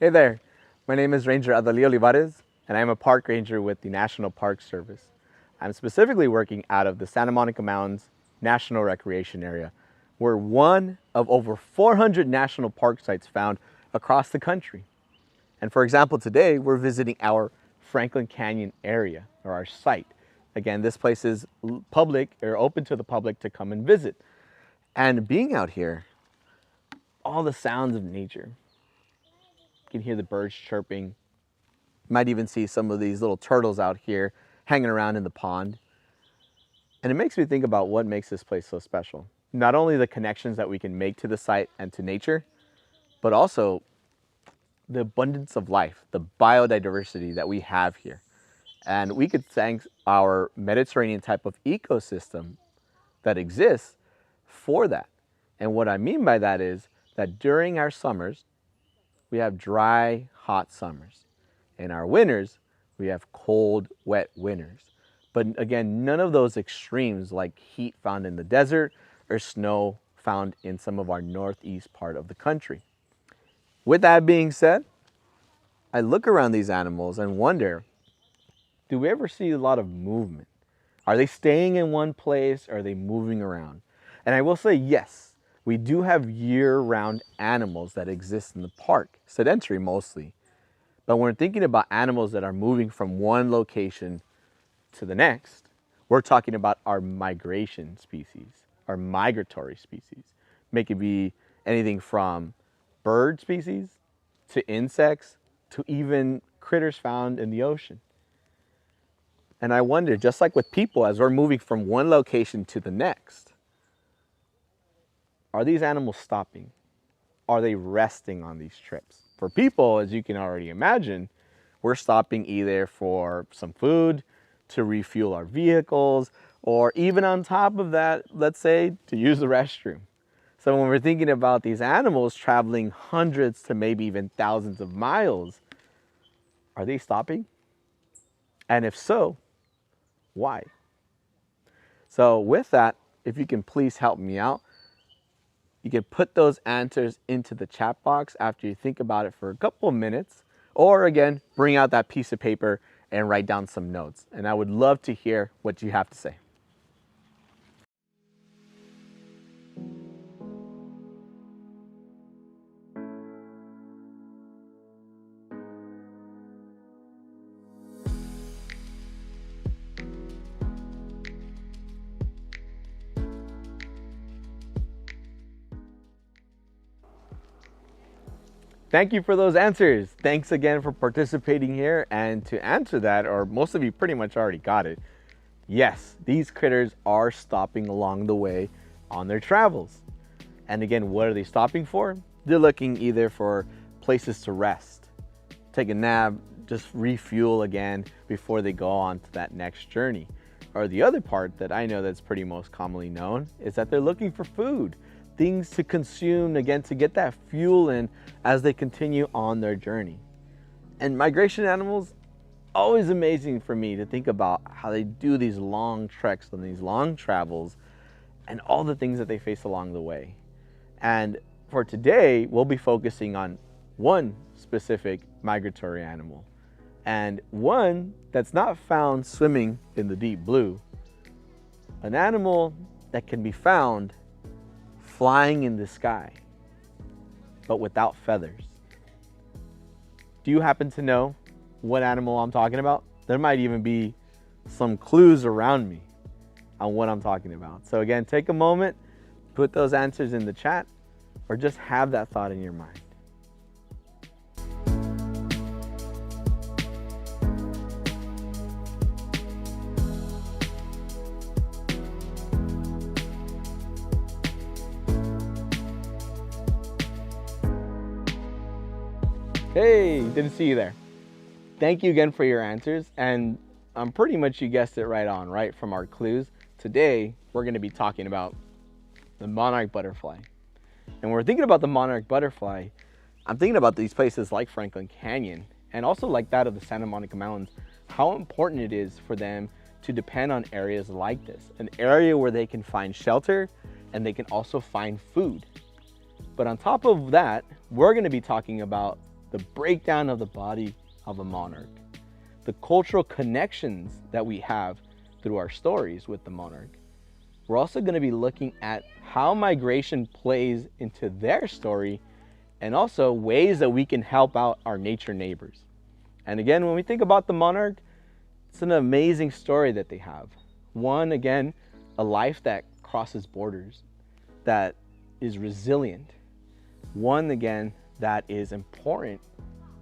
Hey there, my name is Ranger Adali Olivares, and I'm a park ranger with the National Park Service. I'm specifically working out of the Santa Monica Mountains National Recreation Area. We're one of over 400 national park sites found across the country. And for example, today we're visiting our Franklin Canyon area, or our site. Again, this place is public or open to the public to come and visit. And being out here, all the sounds of nature. You can hear the birds chirping. You might even see some of these little turtles out here hanging around in the pond. And it makes me think about what makes this place so special. Not only the connections that we can make to the site and to nature, but also the abundance of life, the biodiversity that we have here. And we could thank our Mediterranean type of ecosystem that exists for that. And what I mean by that is that during our summers, we have dry, hot summers. In our winters, we have cold, wet winters. But again, none of those extremes like heat found in the desert or snow found in some of our northeast part of the country. With that being said, I look around these animals and wonder, do we ever see a lot of movement? Are they staying in one place or are they moving around? And I will say yes. We do have year-round animals that exist in the park, sedentary mostly. But when we're thinking about animals that are moving from one location to the next, we're talking about our migration species, our migratory species. It could be anything from bird species to insects to even critters found in the ocean. And I wonder, just like with people, as we're moving from one location to the next, are these animals stopping? Are they resting on these trips? For people, as you can already imagine, we're stopping either for some food, to refuel our vehicles, or even on top of that, let's say, to use the restroom. So when we're thinking about these animals traveling hundreds to maybe even thousands of miles, are they stopping? And if so, why? So with that, if you can please help me out, you can put those answers into the chat box after you think about it for a couple of minutes, or again, bring out that piece of paper and write down some notes. And I would love to hear what you have to say. Thank you for those answers. Thanks again for participating here. And to answer that, or most of you pretty much already got it, yes, these critters are stopping along the way on their travels. And again, what are they stopping for? They're looking either for places to rest, take a nap, just refuel again before they go on to that next journey. Or the other part that I know that's pretty most commonly known is that they're looking for food. Things to consume, again, to get that fuel in as they continue on their journey. And migration animals, always amazing for me to think about how they do these long treks and these long travels and all the things that they face along the way. And for today, we'll be focusing on one specific migratory animal, and one that's not found swimming in the deep blue, an animal that can be found flying in the sky, but without feathers. Do you happen to know what animal I'm talking about? There might even be some clues around me on what I'm talking about. So again, take a moment, put those answers in the chat, or just have that thought in your mind. Hey, didn't see you there. Thank you again for your answers. And pretty much you guessed it right on, right? From our clues. Today, we're going to be talking about the monarch butterfly. And when we're thinking about the monarch butterfly, I'm thinking about these places like Franklin Canyon and also like that of the Santa Monica Mountains, how important it is for them to depend on areas like this, an area where they can find shelter and they can also find food. But on top of that, we're going to be talking about the breakdown of the body of a monarch, the cultural connections that we have through our stories with the monarch. We're also going to be looking at how migration plays into their story and also ways that we can help out our nature neighbors. And again, when we think about the monarch, it's an amazing story that they have. One, again, a life that crosses borders, that is resilient. One, again, that is important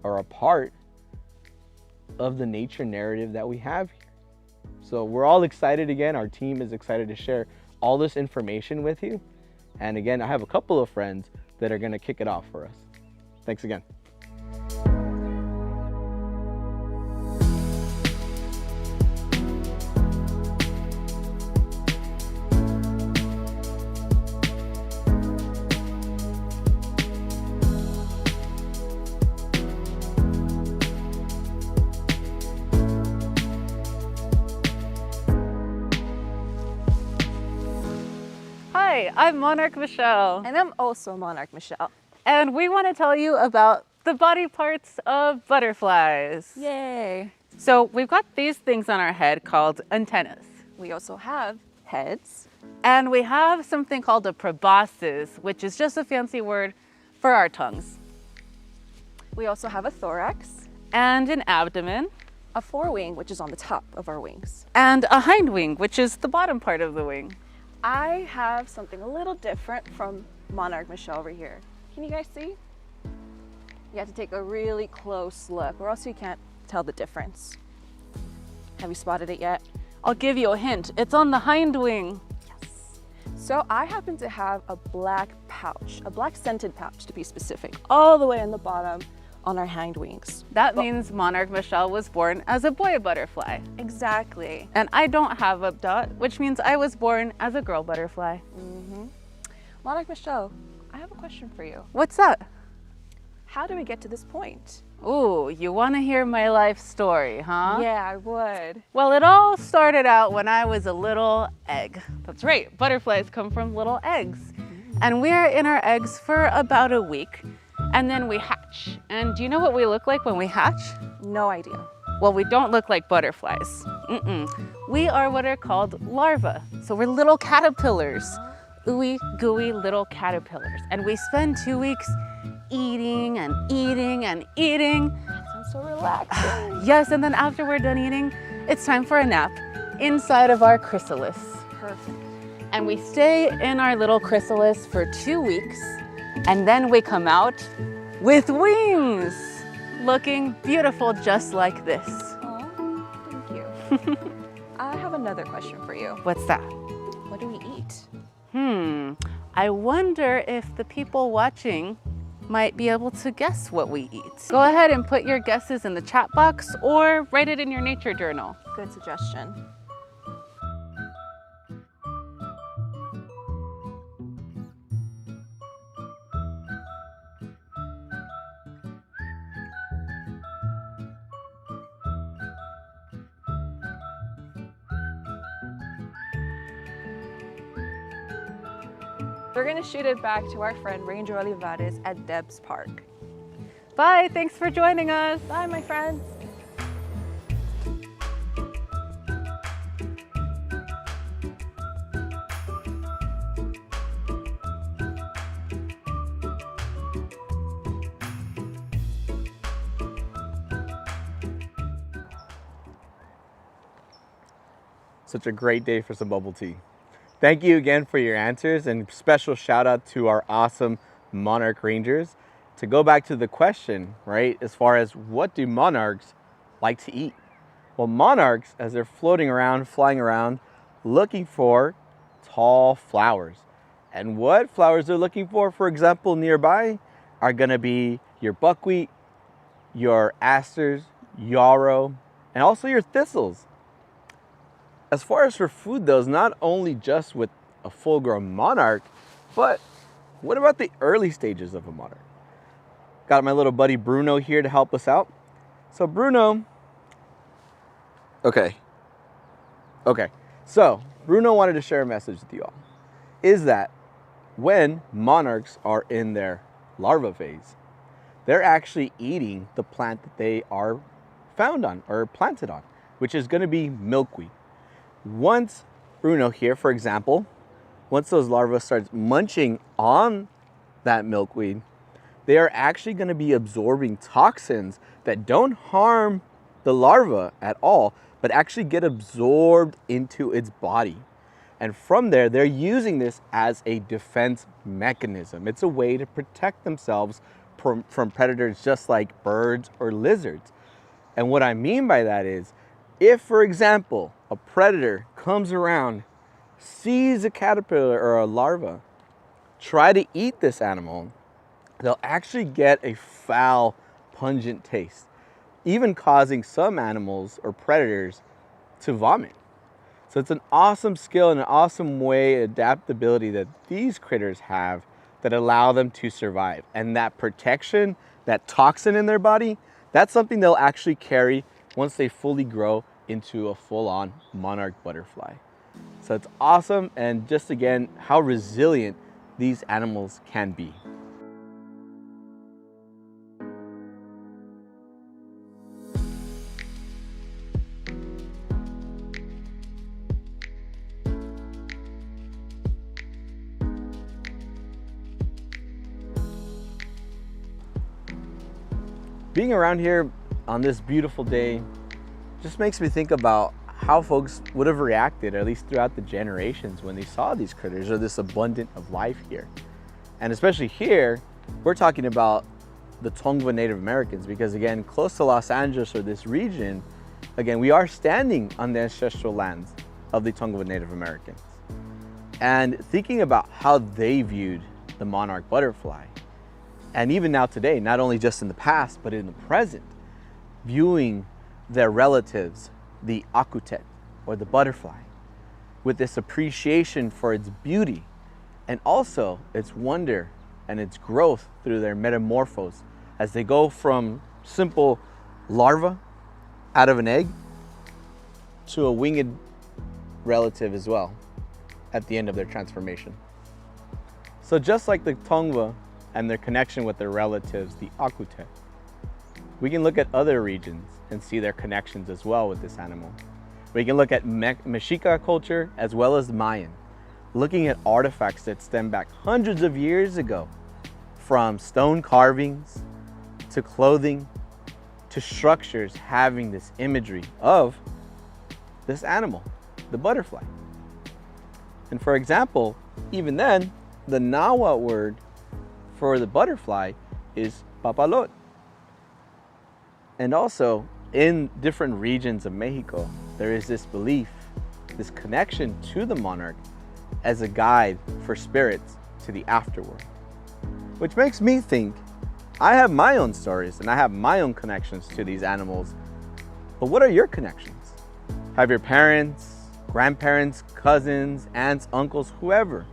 or a part of the nature narrative that we have here. So we're all excited again. Our team is excited to share all this information with you. And again, I have a couple of friends that are going to kick it off for us. Thanks again. Hi, I'm Monarch Michelle. And I'm also Monarch Michelle. And we want to tell you about the body parts of butterflies. Yay! So we've got these things on our head called antennas. We also have heads. And we have something called a proboscis, which is just a fancy word for our tongues. We also have a thorax. And an abdomen. A forewing, which is on the top of our wings. And a hind wing, which is the bottom part of the wing. I have something a little different from Monarch Michelle over here. Can you guys see? You have to take a really close look or else you can't tell the difference. Have you spotted it yet? I'll give you a hint. It's on the hind wing. Yes. So I happen to have a black pouch, a black scented pouch to be specific, all the way on the bottom on our hind wings. That means Monarch Michelle was born as a boy butterfly. Exactly. And I don't have a dot, which means I was born as a girl butterfly. Monarch Michelle, I have a question for you. What's that? How do we get to this point? Ooh, you want to hear my life story, huh? Yeah, I would. Well, it all started out when I was a little egg. That's right, butterflies come from little eggs. And we're in our eggs for about a week, and then we hatch. And do you know what we look like when we hatch? No idea. Well, we don't look like butterflies. We are what are called larvae. So we're little caterpillars, ooey gooey little caterpillars. And we spend 2 weeks eating and eating and eating. Sounds so relaxing. Yes, and then after we're done eating, it's time for a nap inside of our chrysalis. Perfect. And we stay in our little chrysalis for 2 weeks, and then we come out with wings, looking beautiful just like this. Oh, thank you. I have another question for you. What's that? What do we eat? I wonder if the people watching might be able to guess what we eat. Go ahead and put your guesses in the chat box or write it in your nature journal. Good suggestion. We're gonna shoot it back to our friend Ranger Olivares at Deb's Park. Bye, thanks for joining us. Bye, my friends. Such a great day for some bubble tea. Thank you again for your answers, and special shout out to our awesome Monarch Rangers. To go back to the question, right, as far as what do monarchs like to eat? Well, monarchs, as they're floating around, flying around, looking for tall flowers. And what flowers they're looking for example, nearby, are gonna be your buckwheat, your asters, yarrow, and also your thistles. As far as for food though, it's not only just with a full-grown monarch, but what about the early stages of a monarch? Got my little buddy Bruno here to help us out. So Bruno, okay. So Bruno wanted to share a message with you all. Is that when monarchs are in their larva phase, they're actually eating the plant that they are found on or planted on, which is going to be milkweed. Once, here, for example, once those larvae start munching on that milkweed, they are actually going to be absorbing toxins that don't harm the larva at all, but actually get absorbed into its body. And from there, they're using this as a defense mechanism. It's a way to protect themselves from predators just like birds or lizards. And what I mean by that is, if, for example, a predator comes around, sees a caterpillar or a larva, try to eat this animal, they'll actually get a foul, pungent taste, even causing some animals or predators to vomit. So it's an awesome skill and an awesome way, adaptability that these critters have that allow them to survive. And that protection, that toxin in their body, that's something they'll actually carry once they fully grow into a full-on monarch butterfly. So it's awesome, and just again, how resilient these animals can be. Being around here on this beautiful day just makes me think about how folks would have reacted, at least throughout the generations, when they saw these critters or this abundance of life here. And especially here, we're talking about the Tongva Native Americans, because again, close to Los Angeles or this region, again, we are standing on the ancestral lands of the Tongva Native Americans. And thinking about how they viewed the monarch butterfly, and even now today, not only just in the past, but in the present, viewing their relatives, the akutet, or the butterfly, with this appreciation for its beauty, and also its wonder and its growth through their metamorphose, as they go from simple larva out of an egg to a winged relative as well at the end of their transformation. So just like the Tongva and their connection with their relatives, the akutet, we can look at other regions and see their connections as well with this animal. We can look at Mexica culture as well as Mayan, looking at artifacts that stem back hundreds of years ago, from stone carvings to clothing to structures having this imagery of this animal, the butterfly. And for example, even then, the Nahua word for the butterfly is papalot. And also, in different regions of Mexico, there is this belief, this connection to the monarch as a guide for spirits to the afterworld. Which makes me think, I have my own stories and I have my own connections to these animals, but what are your connections? Have your parents, grandparents, cousins, aunts, uncles, whoever,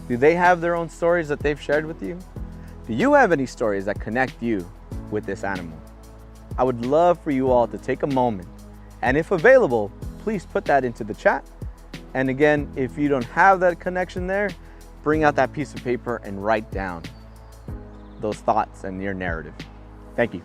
do they have their own stories that they've shared with you? Do you have any stories that connect you with this animal? I would love for you all to take a moment, and if available, please put that into the chat. And again, if you don't have that connection there, bring out that piece of paper and write down those thoughts and your narrative. Thank you.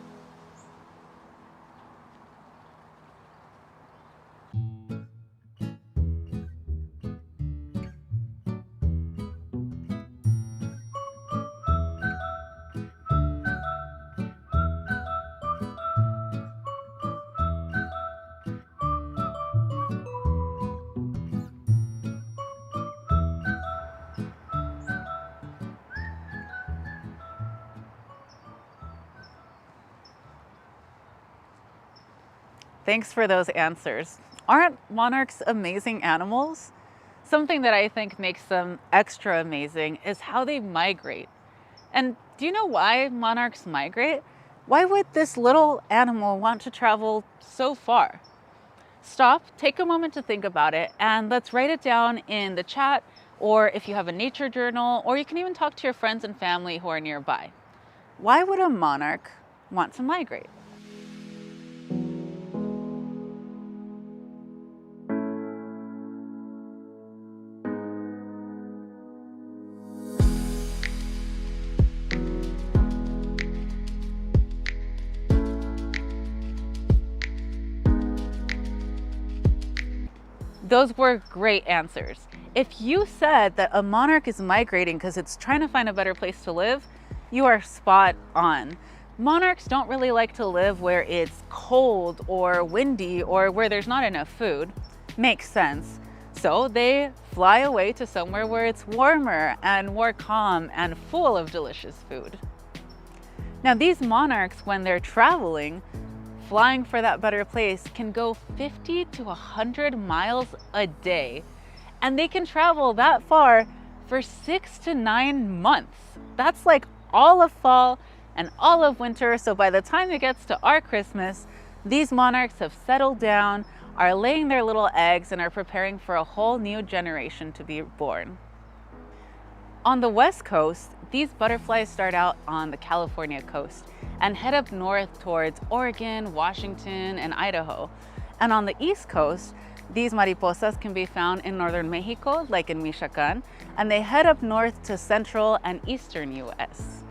Thanks for those answers. Aren't monarchs amazing animals? Something that I think makes them extra amazing is how they migrate. And do you know why monarchs migrate? Why would this little animal want to travel so far? Stop, take a moment to think about it, and let's write it down in the chat, or if you have a nature journal, or you can even talk to your friends and family who are nearby. Why would a monarch want to migrate? Those were great answers. If you said that a monarch is migrating because it's trying to find a better place to live, you are spot on. Monarchs don't really like to live where it's cold or windy or where there's not enough food. Makes sense. So they fly away to somewhere where it's warmer and more calm and full of delicious food. Now these monarchs, when they're traveling, flying for that better place, can go 50 to 100 miles a day. And they can travel that far for 6 to 9 months. That's like all of fall and all of winter. So by the time it gets to our Christmas, these monarchs have settled down, are laying their little eggs, and are preparing for a whole new generation to be born. On the West Coast, these butterflies start out on the California coast and head up north towards Oregon, Washington, and Idaho. And on the East Coast, these mariposas can be found in northern Mexico, like in Michoacan, and they head up north to central and eastern US.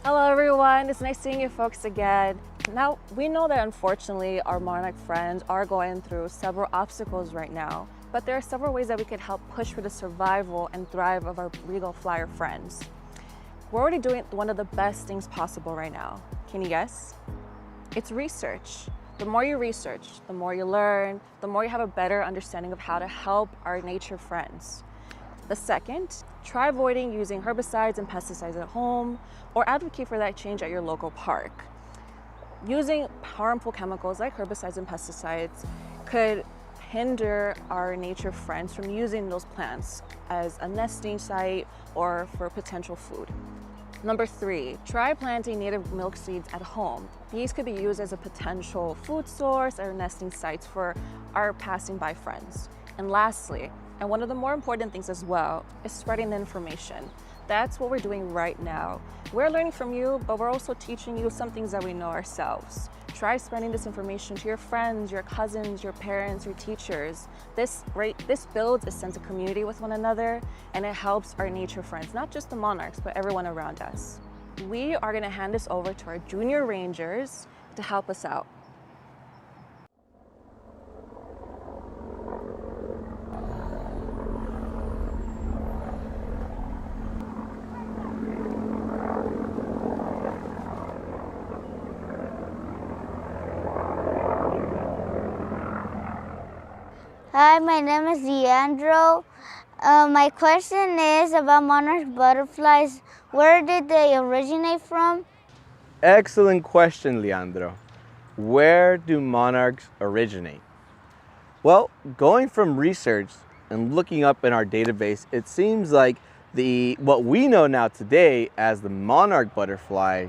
Hello everyone, it's nice seeing you folks again. Now, we know that unfortunately our monarch friends are going through several obstacles right now, but there are several ways that we could help push for the survival and thrive of our Regal flyer friends. We're already doing one of the best things possible right now. Can you guess? It's research. The more you research, the more you learn, the more you have a better understanding of how to help our nature friends. The second, try avoiding using herbicides and pesticides at home, or advocate for that change at your local park. Using harmful chemicals like herbicides and pesticides could hinder our nature friends from using those plants as a nesting site or for potential food. Number 3, try planting native milk seeds at home. These could be used as a potential food source or nesting sites for our passing by friends. And lastly, and one of the more important things as well, is spreading the information. That's what we're doing right now. We're learning from you, but we're also teaching you some things that we know ourselves. Try spreading this information to your friends, your cousins, your parents, your teachers. This builds a sense of community with one another, and it helps our nature friends, not just the monarchs, but everyone around us. We are gonna hand this over to our junior rangers to help us out. Hi, my name is Leandro. My question is about monarch butterflies. Where did they originate from? Excellent question, Leandro. Where do monarchs originate? Well, going from research and looking up in our database, it seems like what we know now today as the monarch butterfly,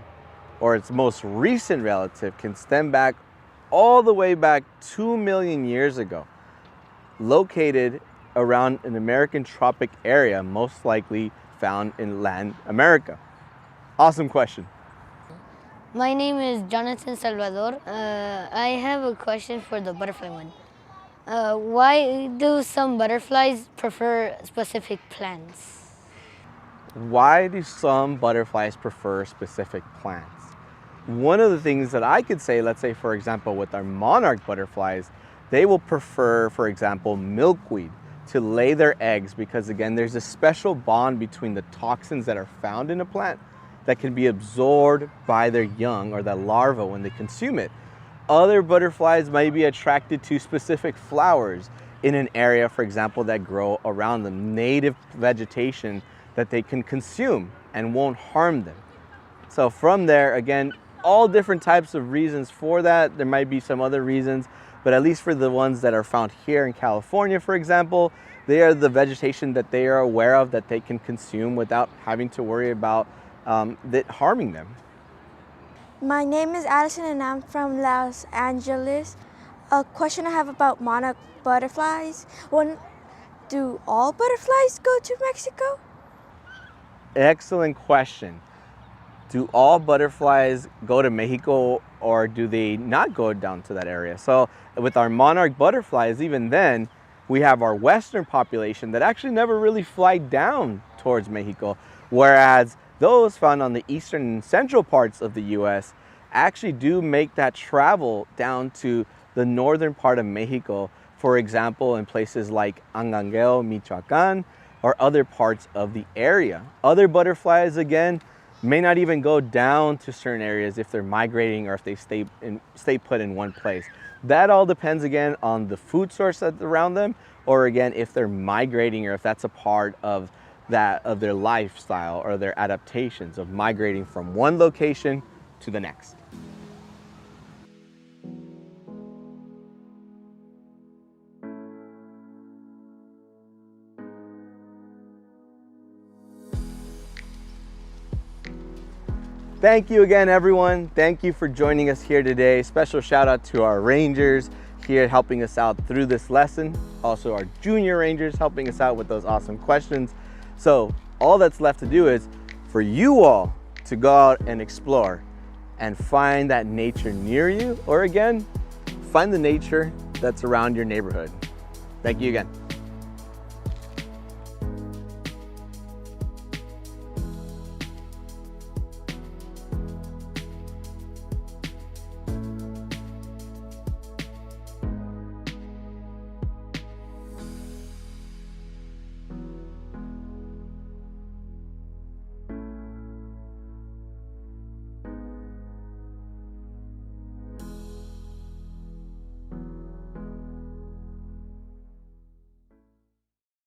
or its most recent relative, can stem back all the way back 2 million years ago. Located around an American tropic area, most likely found in Latin America. Awesome question. My name is Jonathan Salvador. I have a question for the butterfly one. Why do some butterflies prefer specific plants? Why do some butterflies prefer specific plants? One of the things that I could say, let's say for example with our monarch butterflies, they will prefer, for example, milkweed to lay their eggs because again, there's a special bond between the toxins that are found in a plant that can be absorbed by their young or the larva when they consume it. Other butterflies might be attracted to specific flowers in an area, for example, that grow around them, native vegetation that they can consume and won't harm them. So from there, again, all different types of reasons for that. There might be some other reasons, but at least for the ones that are found here in California, for example, they are the vegetation that they are aware of that they can consume without having to worry about that harming them. My name is Addison and I'm from Los Angeles. A question I have about monarch butterflies. Do all butterflies go to Mexico? Excellent question. Do all butterflies go to Mexico or do they not go down to that area? So with our monarch butterflies, even then, we have our western population that actually never really fly down towards Mexico, whereas those found on the eastern and central parts of the US actually do make that travel down to the northern part of Mexico, for example, in places like Angangueo, Michoacan, or other parts of the area. Other butterflies, again, may not even go down to certain areas if they're migrating or if they stay put in one place. That all depends, again, on the food source that's around them, or again, if they're migrating or if that's a part of their lifestyle or their adaptations of migrating from one location to the next. Thank you again, everyone. Thank you for joining us here today. Special shout out to our rangers here helping us out through this lesson. Also our junior rangers helping us out with those awesome questions. So all that's left to do is for you all to go out and explore and find that nature near you, or again, find the nature that's around your neighborhood. Thank you again.